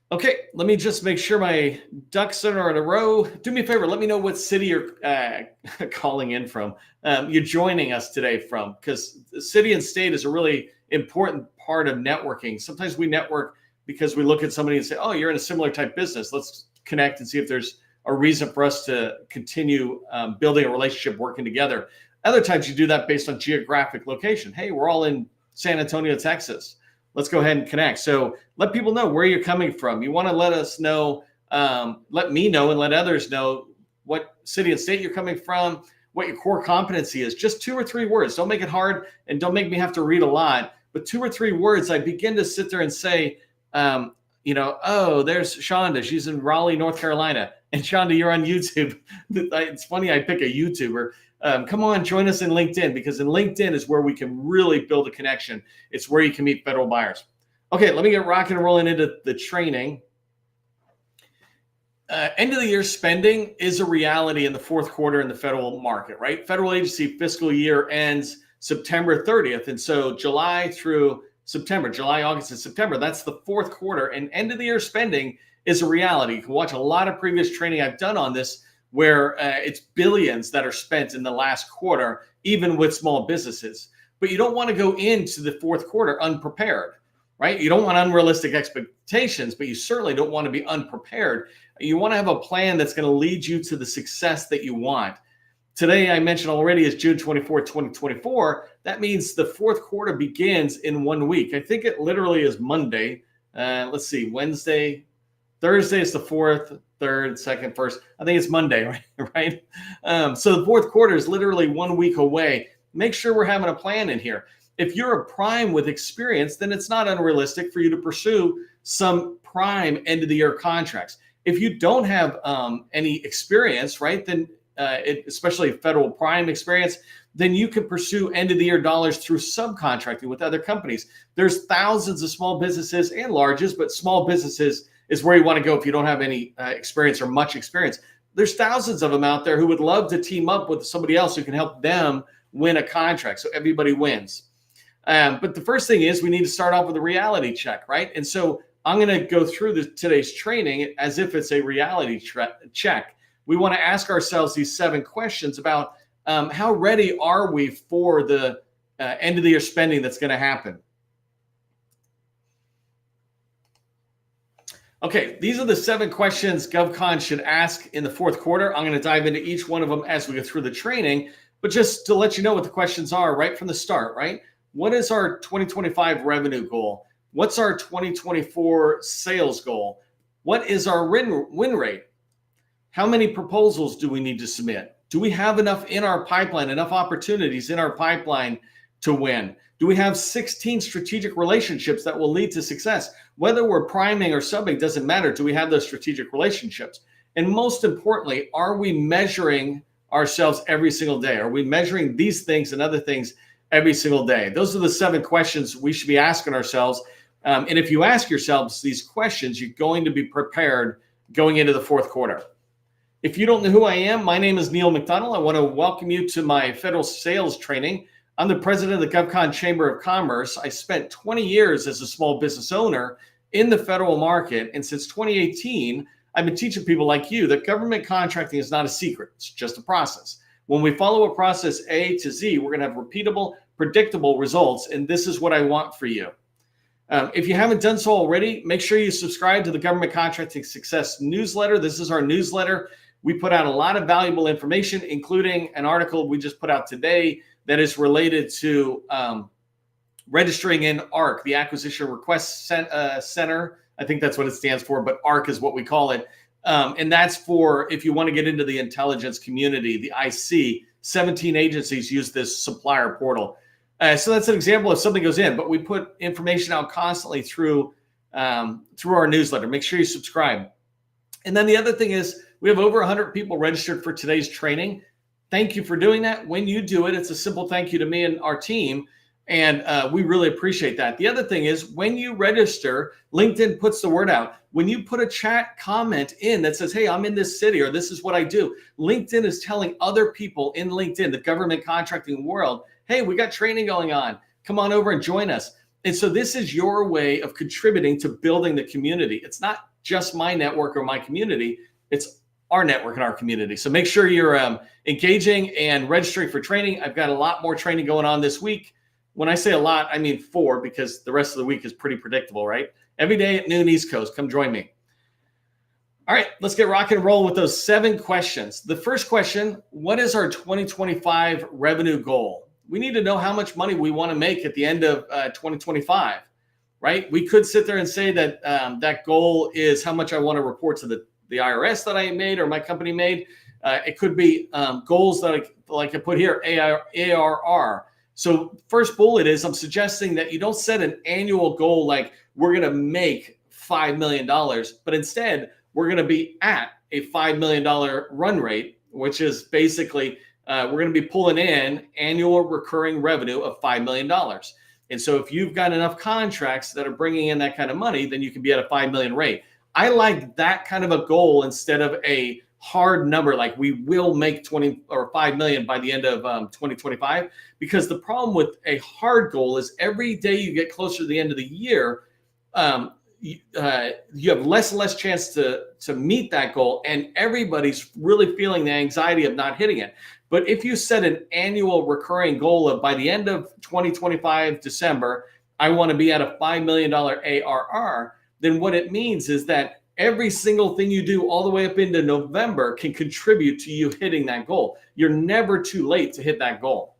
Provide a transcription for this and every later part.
Okay, let me just make sure my ducks are in a row. Do me a favor, let me know what city you're calling in from. You're joining us today from, because the city and state is a really important part of networking. Sometimes we network because we look at somebody and say, oh, you're in a similar type business. Let's connect and see if there's a reason for us to continue building a relationship, working together. Other times you do that based on geographic location. Hey, we're all in San Antonio, Texas. Let's go ahead and connect. So let people know where you're coming from. You want to let us know, let me know and let others know what city and state you're coming from, what your core competency is. Just 2 or 3 words. Don't make it hard and don't make me have to read a lot. But 2 or 3 words, I begin to sit there and say, oh, there's Shonda. She's in Raleigh, North Carolina. And Shonda, you're on YouTube. It's funny I pick a YouTuber. Come on, join us in LinkedIn, because in LinkedIn is where we can really build a connection. It's where you can meet federal buyers. Okay, let me get rocking and rolling into the training. End of the year spending is a reality in the fourth quarter in the federal market, right? Federal agency fiscal year ends September 30th. And so July through September, July, August, and September, that's the fourth quarter. And end of the year spending is a reality. You can watch a lot of previous training I've done on this, where it's billions that are spent in the last quarter, even with small businesses. But you don't want to go into the fourth quarter unprepared, right? You don't want unrealistic expectations, but you certainly don't want to be unprepared. You want to have a plan that's going to lead you to the success that you want. Today, I mentioned already, is June 24, 2024. That means the fourth quarter begins in 1 week. I think it literally is Monday. Let's see, Wednesday, Thursday is the 4th, 3rd, 2nd, 1st. I think it's Monday, right? So the fourth quarter is literally 1 week away. Make sure we're having a plan in here. If you're a prime with experience, then it's not unrealistic for you to pursue some prime end of the year contracts. If you don't have any experience, right, then especially federal prime experience, then you can pursue end of the year dollars through subcontracting with other companies. There's thousands of small businesses and larges, but small businesses is where you want to go if you don't have any experience or much experience. There's thousands of them out there who would love to team up with somebody else who can help them win a contract, so everybody wins. But the first thing is we need to start off with a reality check, right? And so I'm going to go through today's training as if it's a reality check. We want to ask ourselves these 7 questions about how ready are we for the end of the year spending that's going to happen. Okay, these are the 7 questions GovCon should ask in the fourth quarter. I'm going to dive into each one of them as we go through the training, but just to let you know what the questions are right from the start, right? What is our 2025 revenue goal? What's our 2024 sales goal? What is our win rate? How many proposals do we need to submit? Do we have enough in our pipeline, enough opportunities in our pipeline to win? Do we have 16 strategic relationships that will lead to success? Whether we're priming or subbing doesn't matter. Do we have those strategic relationships? And most importantly, are we measuring ourselves every single day? Are we measuring these things and other things every single day? Those are the 7 questions we should be asking ourselves. And if you ask yourselves these questions, you're going to be prepared going into the fourth quarter. If you don't know who I am, my name is 𝗕𝗓𝗏. I want to welcome you to my federal sales training. I'm the president of the GovCon Chamber of Commerce. I spent 20 years as a small business owner in the federal market. And since 2018, I've been teaching people like you that government contracting is not a secret. It's just a process. When we follow a process A to Z, we're going to have repeatable, predictable results. And this is what I want for you. If you haven't done so already, make sure you subscribe to the Government Contracting Success newsletter. This is our newsletter. We put out a lot of valuable information, including an article we just put out today that is related to registering in ARC, the Acquisition Request Center. I think that's what it stands for, but ARC is what we call it. And that's for if you want to get into the intelligence community, the IC. 17 agencies use this supplier portal. So that's an example of something goes in, but we put information out constantly through our newsletter. Make sure you subscribe. And then the other thing is we have over 100 people registered for today's training. Thank you for doing that. When you do it, it's a simple thank you to me and our team. And we really appreciate that. The other thing is when you register, LinkedIn puts the word out. When you put a chat comment in that says, hey, I'm in this city or this is what I do, LinkedIn is telling other people in LinkedIn, the government contracting world, hey, we got training going on. Come on over and join us. And so this is your way of contributing to building the community. It's not just my network or my community, it's our network and our community. So make sure you're engaging and registering for training. I've got a lot more training going on this week. When I say a lot, I mean 4, because the rest of the week is pretty predictable, right? Every day at noon East Coast, come join me. All right, let's get rock and roll with those 7 questions. The first question, what is our 2025 revenue goal? We need to know how much money we want to make at the end of 2025, right? We could sit there and say that that goal is how much I want to report to the IRS that I made or my company made. It could be goals that I can put here, ARR. So first bullet is I'm suggesting that you don't set an annual goal like we're going to make $5 million, but instead we're going to be at a $5 million run rate, which is basically we're going to be pulling in annual recurring revenue of $5 million. And so if you've got enough contracts that are bringing in that kind of money, then you can be at a 5 million rate. I like that kind of a goal instead of a hard number like we will make 20 or 5 million by the end of 2025, because the problem with a hard goal is every day you get closer to the end of the year, you have less and less chance to meet that goal, and everybody's really feeling the anxiety of not hitting it. But if you set an annual recurring goal of by the end of 2025 December, I want to be at a $5 million ARR, then what it means is that every single thing you do all the way up into November can contribute to you hitting that goal. You're never too late to hit that goal.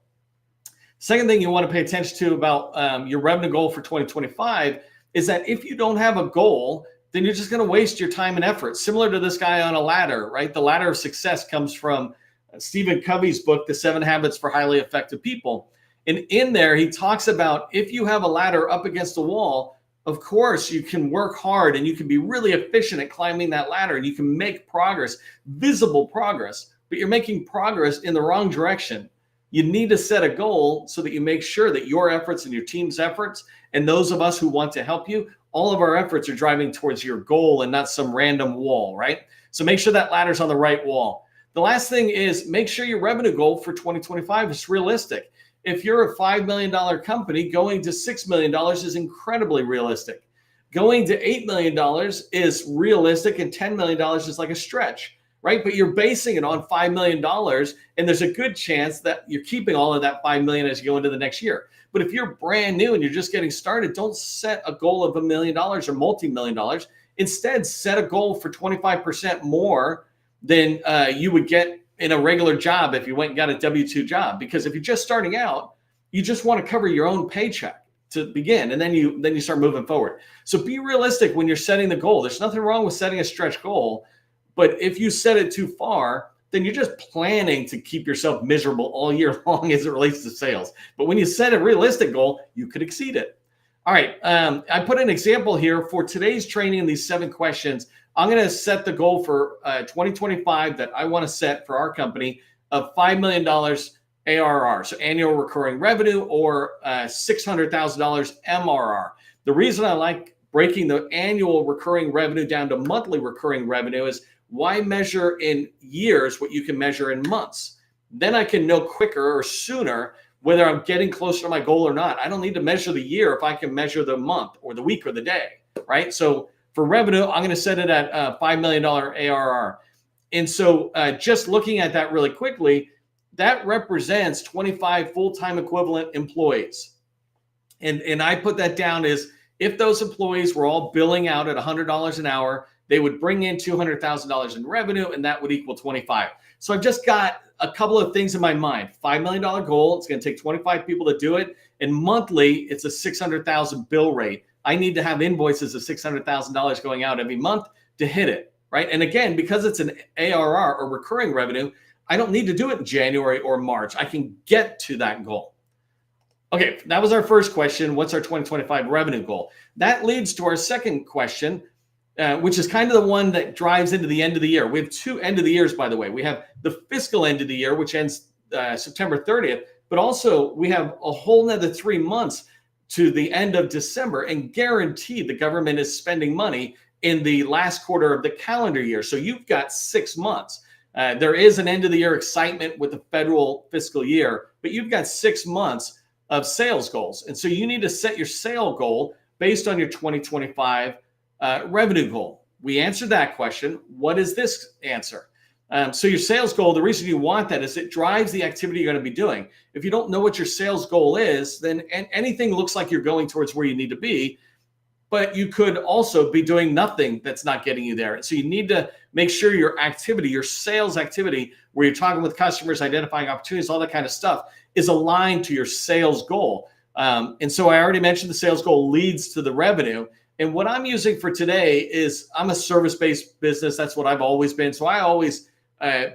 Second thing you want to pay attention to about your revenue goal for 2025 is that if you don't have a goal, then you're just going to waste your time and effort. Similar to this guy on a ladder, right? The ladder of success comes from Stephen Covey's book, The 7 Habits for Highly Effective People. And in there, he talks about if you have a ladder up against a wall, of course, you can work hard and you can be really efficient at climbing that ladder and you can make progress, visible progress, but you're making progress in the wrong direction. You need to set a goal so that you make sure that your efforts and your team's efforts and those of us who want to help you, all of our efforts are driving towards your goal and not some random wall, right? So make sure that ladder's on the right wall. The last thing is make sure your revenue goal for 2025 is realistic. If you're a $5 million company, going to $6 million is incredibly realistic. Going to $8 million is realistic, and $10 million is like a stretch, right? But you're basing it on $5 million, and there's a good chance that you're keeping all of that $5 million as you go into the next year. But if you're brand new and you're just getting started, don't set a goal of $1 million or multi-million dollars. Instead, set a goal for 25% more than you would get in a regular job if you went and got a W-2 job. Because if you're just starting out, you just want to cover your own paycheck to begin, and then you start moving forward. So be realistic when you're setting the goal. There's nothing wrong with setting a stretch goal, but if you set it too far, then you're just planning to keep yourself miserable all year long as it relates to sales. But when you set a realistic goal, you could exceed it. All right, I put an example here for today's training in these 7 questions. I'm going to set the goal for 2025 that I want to set for our company of $5 million ARR, so annual recurring revenue, or $600,000 MRR. The reason I like breaking the annual recurring revenue down to monthly recurring revenue is why measure in years what you can measure in months? Then I can know quicker or sooner whether I'm getting closer to my goal or not. I don't need to measure the year if I can measure the month or the week or the day, right? So for revenue, I'm going to set it at $5 million ARR. And so just looking at that really quickly, that represents 25 full-time equivalent employees. And I put that down as if those employees were all billing out at $100 an hour, they would bring in $200,000 in revenue, and that would equal 25. So I've just got a couple of things in my mind. $5 million goal, it's going to take 25 people to do it. And monthly, it's a $600,000 bill rate. I need to have invoices of $600,000 going out every month to hit it, right? And again, because it's an ARR or recurring revenue, I don't need to do it in January or March. I can get to that goal. Okay, that was our first question. What's our 2025 revenue goal? That leads to our second question, which is kind of the one that drives into the end of the year. We have 2 end of the years, by the way. We have the fiscal end of the year, which ends September 30th, but also we have a whole nother 3 months to the end of December, and guaranteed the government is spending money in the last quarter of the calendar year. So you've got 6 months. There is an end of the year excitement with the federal fiscal year, but you've got 6 months of sales goals. And so you need to set your sale goal based on your 2025 revenue goal. We answered that question. What is this answer? So your sales goal, the reason you want that is it drives the activity you're going to be doing. If you don't know what your sales goal is, then anything looks like you're going towards where you need to be, but you could also be doing nothing that's not getting you there. And so you need to make sure your activity, your sales activity, where you're talking with customers, identifying opportunities, all that kind of stuff, is aligned to your sales goal. And so I already mentioned the sales goal leads to the revenue. And what I'm using for today is I'm a service-based business. That's what I've always been. So I always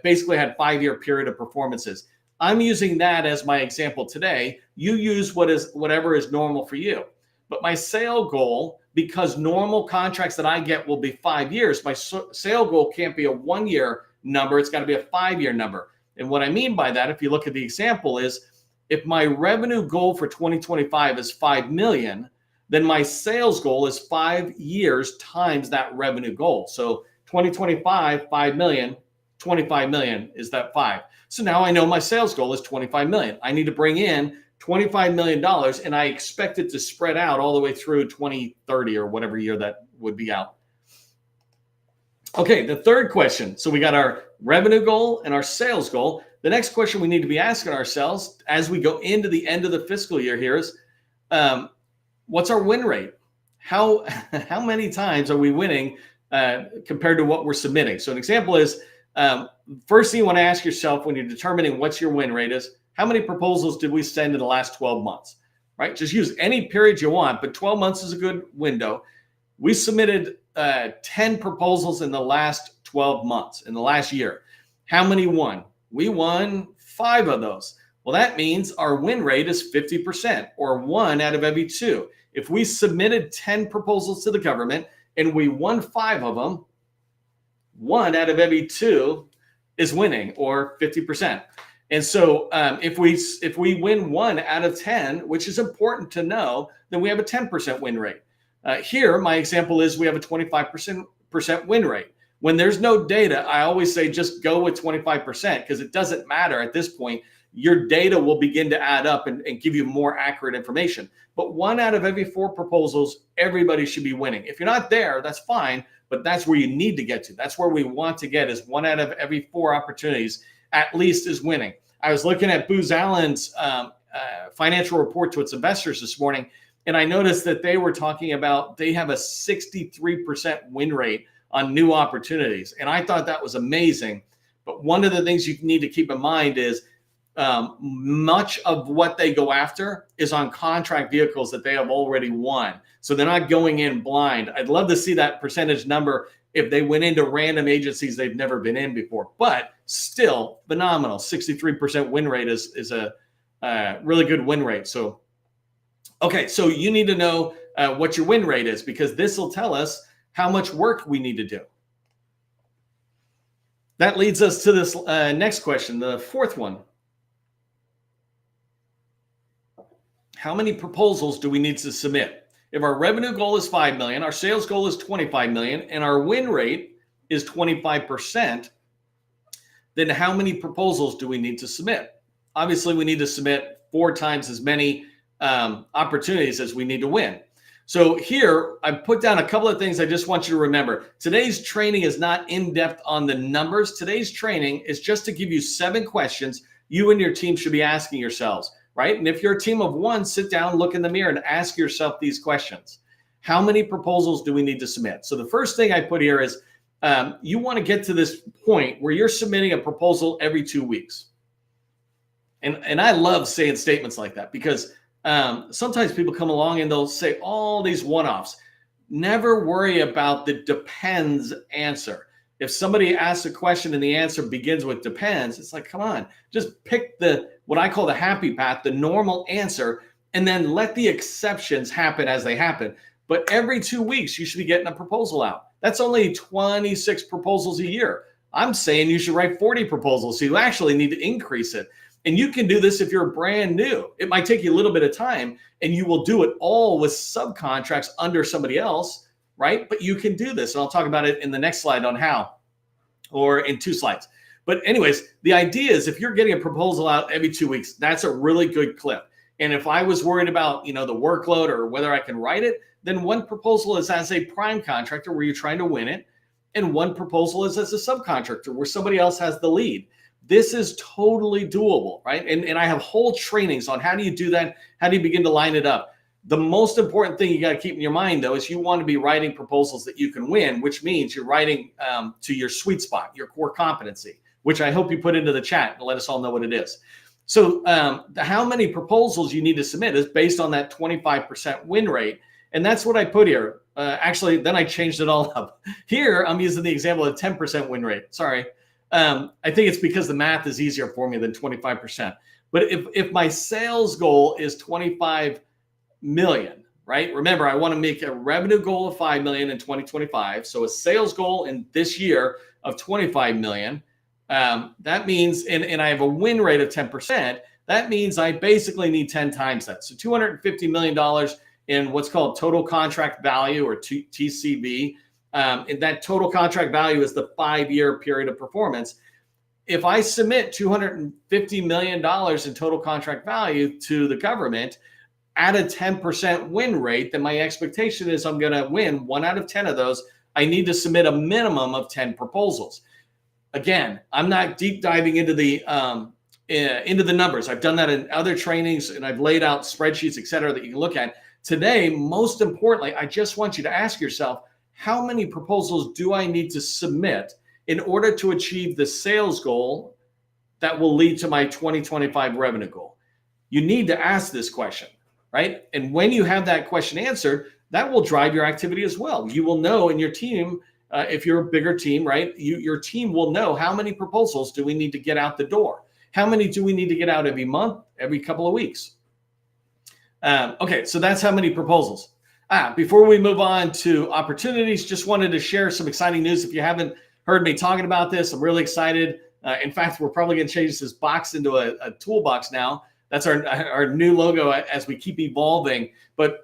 basically had 5-year period of performances. I'm using that as my example today. You use whatever is normal for you. But my sale goal, because normal contracts that I get will be 5 years, my sale goal can't be a 1-year number. It's got to be a 5-year number. And what I mean by that, if you look at the example, is if my revenue goal for 2025 is 5 million, then my sales goal is 5 years times that revenue goal. So 2025, 5 million, 25 million is that 5. So now I know my sales goal is 25 million. I need to bring in $25 million, and I expect it to spread out all the way through 2030 or whatever year that would be out. Okay, the third question. So we got our revenue goal and our sales goal. The next question we need to be asking ourselves as we go into the end of the fiscal year here is, what's our win rate? How many times are we winning compared to what we're submitting? So an example is, first thing you want to ask yourself when you're determining what's your win rate is, how many proposals did we send in the last 12 months, right? Just use any period you want, but 12 months is a good window. We submitted 10 proposals in the last 12 months, in the last year. How many won? We won 5 of those. Well, that means our win rate is 50%, or 1 out of every 2. If we submitted 10 proposals to the government and we won 5 of them, 1 out of every 2 is winning, or 50%. And so if we win 1 out of 10, which is important to know, then we have a 10% win rate. Here, my example is we have a 25% win rate. When there's no data, I always say just go with 25%, because it doesn't matter at this point. Your data will begin to add up and give you more accurate information. But 1 out of every 4 proposals, everybody should be winning. If you're not there, that's fine, but that's where you need to get to. That's where we want to get, is 1 out of every 4 opportunities at least is winning. I was looking at Booz Allen's financial report to its investors this morning, and I noticed that they were talking about they have a 63% win rate on new opportunities. And I thought that was amazing. But one of the things you need to keep in mind is much of what they go after is on contract vehicles that they have already won. So they're not going in blind. I'd love to see that percentage number if they went into random agencies they've never been in before. But still phenomenal. 63% win rate is a really good win rate. So, okay, so you need to know what your win rate is, because this will tell us how much work we need to do. That leads us to this next question, the fourth one. How many proposals do we need to submit? If our revenue goal is 5 million, our sales goal is 25 million, and our win rate is 25%, then how many proposals do we need to submit? Obviously, we need to submit 4 times as many opportunities as we need to win. So here, I put down a couple of things I just want you to remember. Today's training is not in-depth on the numbers. Today's training is just to give you 7 questions you and your team should be asking yourselves, right? And if you're a team of 1, sit down, look in the mirror, and ask yourself these questions. How many proposals do we need to submit? So the first thing I put here is you want to get to this point where you're submitting a proposal every 2 weeks. And I love saying statements like that, because sometimes people come along and they'll say all these one-offs. Never worry about the depends answer. If somebody asks a question and the answer begins with depends, it's like, come on, just pick what I call the happy path, the normal answer, and then let the exceptions happen as they happen. But every 2 weeks, you should be getting a proposal out. That's only 26 proposals a year. I'm saying you should write 40 proposals, so you actually need to increase it. And you can do this if you're brand new. It might take you a little bit of time, and you will do it all with subcontracts under somebody else, right? But you can do this, and I'll talk about it in the next slide on how, or in 2 slides. But anyways, the idea is if you're getting a proposal out every 2 weeks, that's a really good clip. And if I was worried about, the workload or whether I can write it, then one proposal is as a prime contractor where you're trying to win it. And one proposal is as a subcontractor where somebody else has the lead. This is totally doable, right? And I have whole trainings on how do you do that? How do you begin to line it up? The most important thing you got to keep in your mind, though, is you want to be writing proposals that you can win, which means you're writing to your sweet spot, your core competency, which I hope you put into the chat and let us all know what it is. So how many proposals you need to submit is based on that 25% win rate. And that's what I put here. Actually, then I changed it all up. Here, I'm using the example of 10% win rate. Sorry. I think it's because the math is easier for me than 25%. But if my sales goal is 25 million, right? Remember, I want to make a revenue goal of 5 million in 2025. So a sales goal in this year of 25 million. That means, and I have a win rate of 10%. That means I basically need 10 times that. So $250 million in what's called total contract value, or TCV. And that total contract value is the 5-year period of performance. If I submit $250 million in total contract value to the government at a 10% win rate, then my expectation is I'm going to win 1 out of 10 of those. I need to submit a minimum of 10 proposals. Again, I'm not deep diving into the numbers. I've done that in other trainings, and I've laid out spreadsheets, et cetera, that you can look at. Today, most importantly, I just want you to ask yourself, how many proposals do I need to submit in order to achieve the sales goal that will lead to my 2025 revenue goal? You need to ask this question, right? And when you have that question answered, that will drive your activity as well. You will know in your team, if you're a bigger team, right? Your team will know how many proposals do we need to get out the door? How many do we need to get out every month, every couple of weeks? Okay, so that's how many proposals. Before we move on to opportunities, just wanted to share some exciting news. If you haven't heard me talking about this, I'm really excited. In fact, we're probably going to change this box into a toolbox now. That's our new logo as we keep evolving. But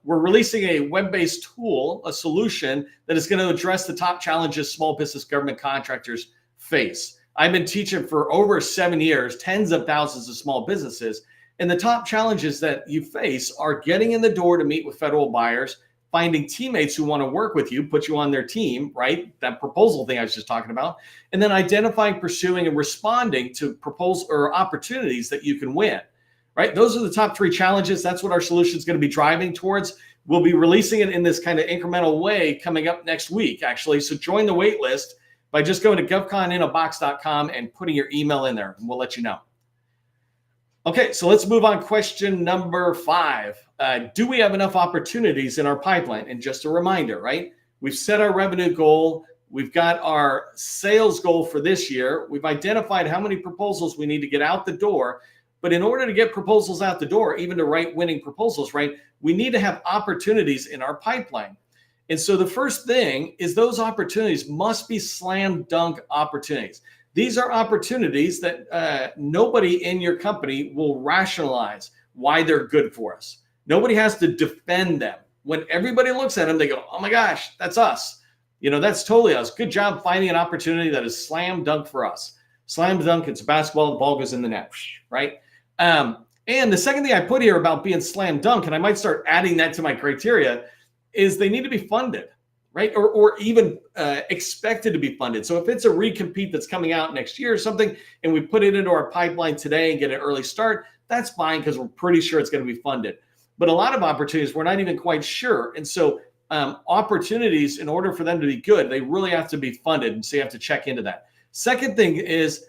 we're releasing a web-based tool, a solution that is going to address the top challenges small business government contractors face. I've been teaching for over 7 years, tens of thousands of small businesses. And the top challenges that you face are getting in the door to meet with federal buyers, finding teammates who want to work with you, put you on their team, right? That proposal thing I was just talking about. And then identifying, pursuing, and responding to proposals or opportunities that you can win, right? Those are the top 3 challenges. That's what our solution is going to be driving towards. We'll be releasing it in this kind of incremental way coming up next week, actually. So join the wait list by just going to govconinAbox.com and putting your email in there, and we'll let you know. Okay, so let's move on. Question number 5. Do we have enough opportunities in our pipeline? And just a reminder, right? We've set our revenue goal. We've got our sales goal for this year. We've identified how many proposals we need to get out the door. But in order to get proposals out the door, even to write winning proposals, right, we need to have opportunities in our pipeline. And so the first thing is those opportunities must be slam dunk opportunities. These are opportunities that nobody in your company will rationalize why they're good for us. Nobody has to defend them. When everybody looks at them, they go, oh my gosh, that's us. That's totally us. Good job finding an opportunity that is slam dunk for us. Slam dunk, it's basketball, the ball goes in the net, right? And the second thing I put here about being slam dunk, and I might start adding that to my criteria, is they need to be funded. Right? Or even expected to be funded. So if it's a recompete that's coming out next year or something, and we put it into our pipeline today and get an early start, that's fine because we're pretty sure it's going to be funded. But a lot of opportunities, we're not even quite sure. And so opportunities, in order for them to be good, they really have to be funded. And so you have to check into that. Second thing is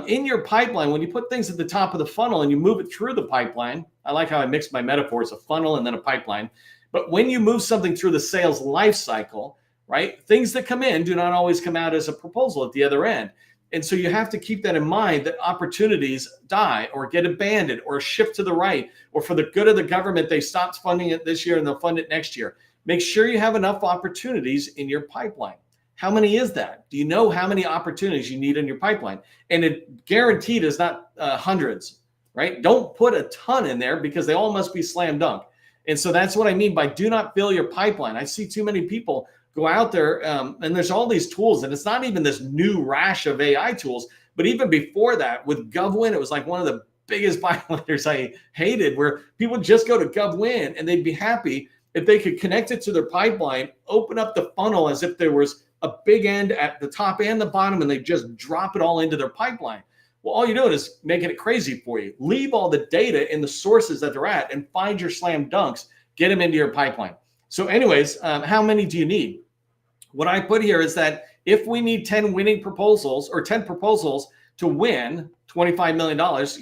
in your pipeline, when you put things at the top of the funnel and you move it through the pipeline, I like how I mixed my metaphors, a funnel and then a pipeline. But when you move something through the sales life cycle, right, things that come in do not always come out as a proposal at the other end. And so you have to keep that in mind, that opportunities die or get abandoned or shift to the right, or for the good of the government, they stopped funding it this year and they'll fund it next year. Make sure you have enough opportunities in your pipeline. How many is that? Do you know how many opportunities you need in your pipeline? And it guaranteed is not hundreds, right? Don't put a ton in there because they all must be slam dunk. And so that's what I mean by do not fill your pipeline. I see too many people go out there and there's all these tools, and it's not even this new rash of AI tools, but even before that with govwin, it was like one of the biggest violators I hated, where people just go to GovWin and they'd be happy if they could connect it to their pipeline, open up the funnel as if there was a big end at the top and the bottom, and they just drop it all into their pipeline. Well, all you're doing is making it crazy for you. Leave all the data in the sources that they're at and find your slam dunks, get them into your pipeline. So anyways, how many do you need? What I put here is that if we need 10 winning proposals or 10 proposals to win $25 million,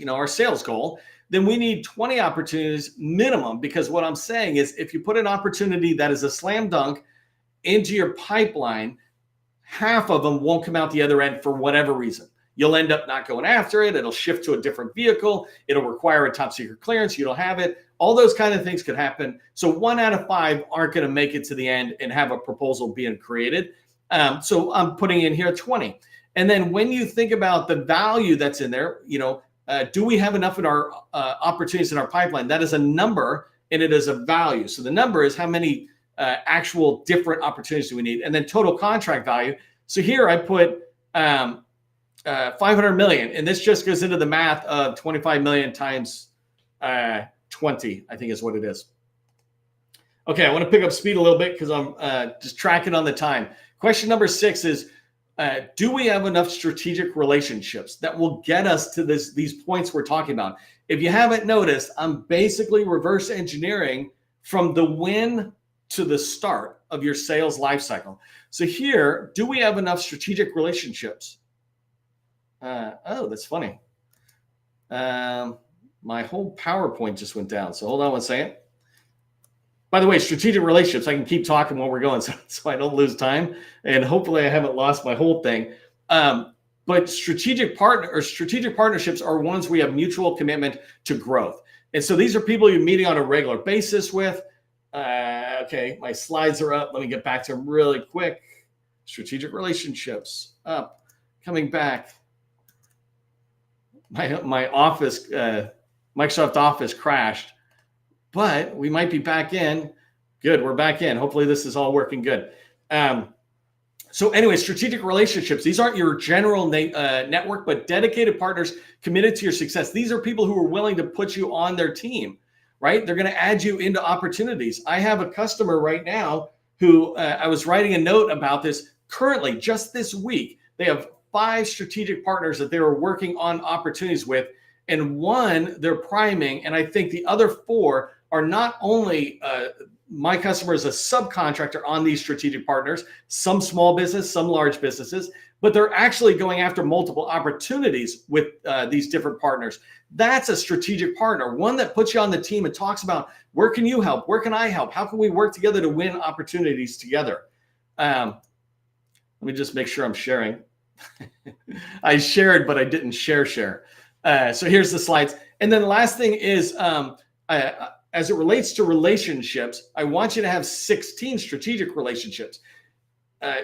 our sales goal, then we need 20 opportunities minimum, because what I'm saying is if you put an opportunity that is a slam dunk into your pipeline, half of them won't come out the other end for whatever reason. You'll end up not going after it. It'll shift to a different vehicle. It'll require a top secret clearance. You don't have it. All those kind of things could happen. So 1 out of 5 aren't going to make it to the end and have a proposal being created. So I'm putting in here 20. And then when you think about the value that's in there, do we have enough in our opportunities in our pipeline? That is a number and it is a value. So the number is how many actual different opportunities do we need? And then total contract value. So here I put 500 million, and this just goes into the math of 25 million times 20, I think is what it is. Okay, I want to pick up speed a little bit because I'm just tracking on the time. Question number 6 is, do we have enough strategic relationships that will get us to these points we're talking about? If you haven't noticed, I'm basically reverse engineering from the win to the start of your sales lifecycle. So here, do we have enough strategic relationships? Oh, that's funny. My whole PowerPoint just went down. So hold on one second. By the way, strategic relationships, I can keep talking while we're going so I don't lose time. And hopefully I haven't lost my whole thing. But strategic partnerships are ones we have mutual commitment to growth. And so these are people you're meeting on a regular basis with. Okay, my slides are up. Let me get back to them really quick. Strategic relationships up, coming back. My office, Microsoft Office crashed, but we might be back in. Good, we're back in. Hopefully this is all working good. So anyway, strategic relationships. These aren't your general network, but dedicated partners committed to your success. These are people who are willing to put you on their team, right? They're going to add you into opportunities. I have a customer right now who I was writing a note about this currently just this week. They have 5 strategic partners that they were working on opportunities with, and 1 they're priming, and I think the other 4 are not only my customer is a subcontractor on these strategic partners, some small business, some large businesses, but they're actually going after multiple opportunities with these different partners. That's a strategic partner, one that puts you on the team and talks about where can you help, where can I help, how can we work together to win opportunities together. Let me just make sure I'm sharing. I shared, but I didn't share. So here's the slides. And then the last thing is, as it relates to relationships, I want you to have 16 strategic relationships.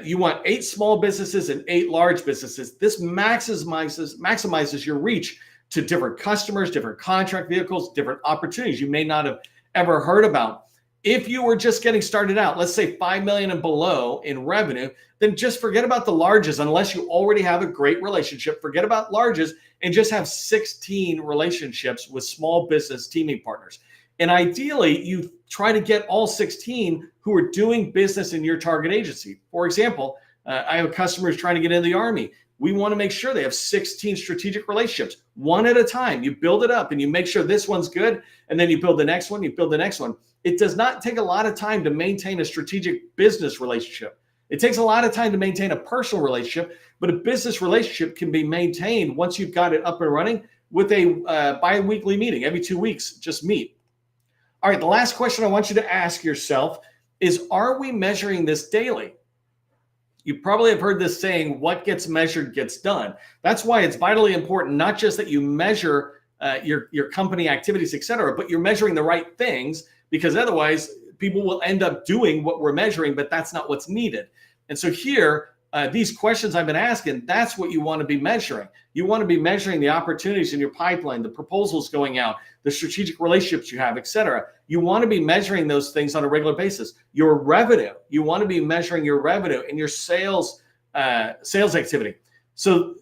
You want 8 small businesses and 8 large businesses. This maximizes your reach to different customers, different contract vehicles, different opportunities you may not have ever heard about. If you were just getting started out, let's say 5 million and below in revenue, then just forget about the larges unless you already have a great relationship. Forget about larges and just have 16 relationships with small business teaming partners. And ideally, you try to get all 16 who are doing business in your target agency. For example, I have customers trying to get into the Army. We want to make sure they have 16 strategic relationships, one at a time. You build it up and you make sure this one's good. And then you build the next one, you build the next one. It does not take a lot of time to maintain a strategic business relationship. It takes a lot of time to maintain a personal relationship, but a business relationship can be maintained once you've got it up and running with a bi-weekly meeting. Every 2 weeks, just meet. All right, the last question I want you to ask yourself is, are we measuring this daily? You probably have heard this saying, what gets measured gets done. That's why it's vitally important, not just that you measure your company activities, et cetera, but you're measuring the right things, because otherwise people will end up doing what we're measuring, but that's not what's needed. And so here, these questions I've been asking, that's what you want to be measuring. You want to be measuring the opportunities in your pipeline, the proposals going out, the strategic relationships you have, et cetera. You want to be measuring those things on a regular basis. Your revenue, you want to be measuring your revenue and your sales activity. So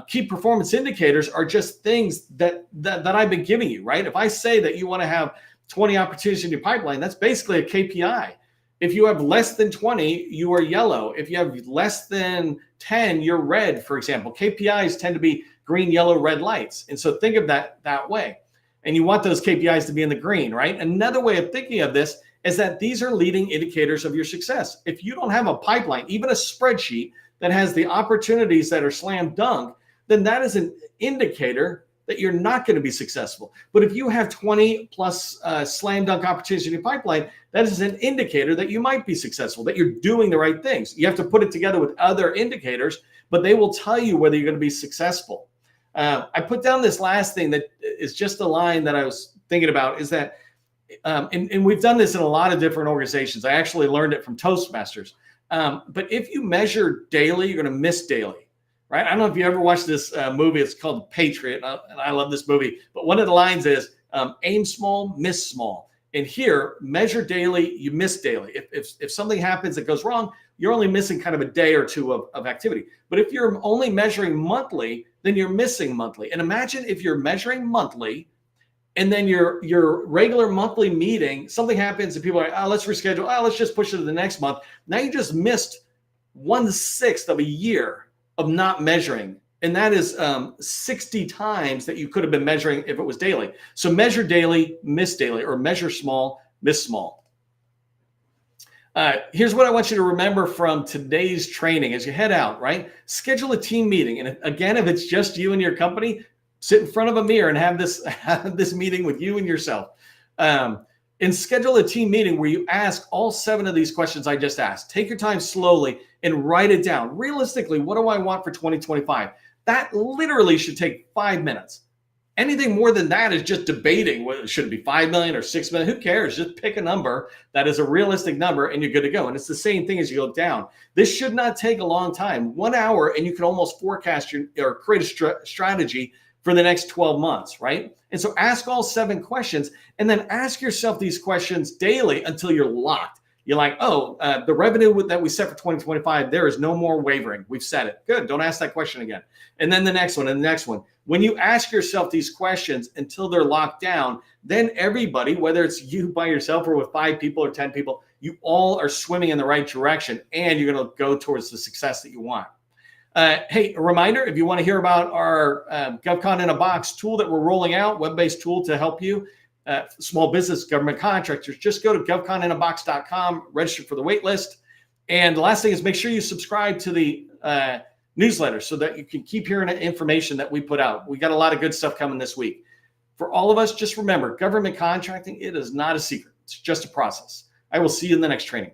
key performance indicators are just things that I've been giving you, right? If I say that you want to have 20 opportunities in your pipeline, that's basically a KPI. If you have less than 20, you are yellow. If you have less than 10, you're red, for example. KPIs tend to be green, yellow, red lights. And so think of that way. And you want those KPIs to be in the green, right? Another way of thinking of this is that these are leading indicators of your success. If you don't have a pipeline, even a spreadsheet that has the opportunities that are slam dunk, then that is an indicator that you're not going to be successful. But if you have 20 plus slam dunk opportunities in your pipeline, that is an indicator that you might be successful, that you're doing the right things. You have to put it together with other indicators, but they will tell you whether you're going to be successful. I put down this last thing that is just a line that I was thinking about, is that, and we've done this in a lot of different organizations. I actually learned it from Toastmasters. But if you measure daily, you're going to miss daily. Right? I don't know if you ever watched this movie. It's called Patriot, and I love this movie. But one of the lines is aim small, miss small. And here, measure daily, you miss daily. If something happens that goes wrong, you're only missing kind of a day or two of activity. But if you're only measuring monthly, then you're missing monthly. And imagine if you're measuring monthly, and then your regular monthly meeting, something happens and people are like, oh, let's reschedule. Oh, let's just push it to the next month. Now you just missed 1/6 of a year of not measuring. And that is 60 times that you could have been measuring if it was daily. So measure daily, miss daily, or measure small, miss small. Here's what I want you to remember from today's training as you head out, right? Schedule a team meeting. And again, if it's just you and your company, sit in front of a mirror and have this meeting with you and yourself. And schedule a team meeting where you ask all 7 of these questions I just asked. Take your time slowly and write it down. Realistically, what do I want for 2025? That literally should take 5 minutes. Anything more than that is just debating whether it should be 5 million or 6 million. Who cares? Just pick a number that is a realistic number and you're good to go. And it's the same thing as you go down. This should not take a long time. 1 hour and you can almost forecast or create a strategy for the next 12 months, right? And so ask all 7 questions and then ask yourself these questions daily until you're locked. You're like, oh, the revenue that we set for 2025, there is no more wavering. We've set it. Good. Don't ask that question again. And then the next one and the next one. When you ask yourself these questions until they're locked down, then everybody, whether it's you by yourself or with 5 people or 10 people, you all are swimming in the right direction and you're going to go towards the success that you want. Hey, a reminder, if you want to hear about our GovCon in a Box tool that we're rolling out, web-based tool to help you, small business, government contractors, just go to govconinAbox.com, register for the wait list. And the last thing is make sure you subscribe to the newsletter so that you can keep hearing the information that we put out. We got a lot of good stuff coming this week. For all of us, just remember, government contracting, it is not a secret. It's just a process. I will see you in the next training.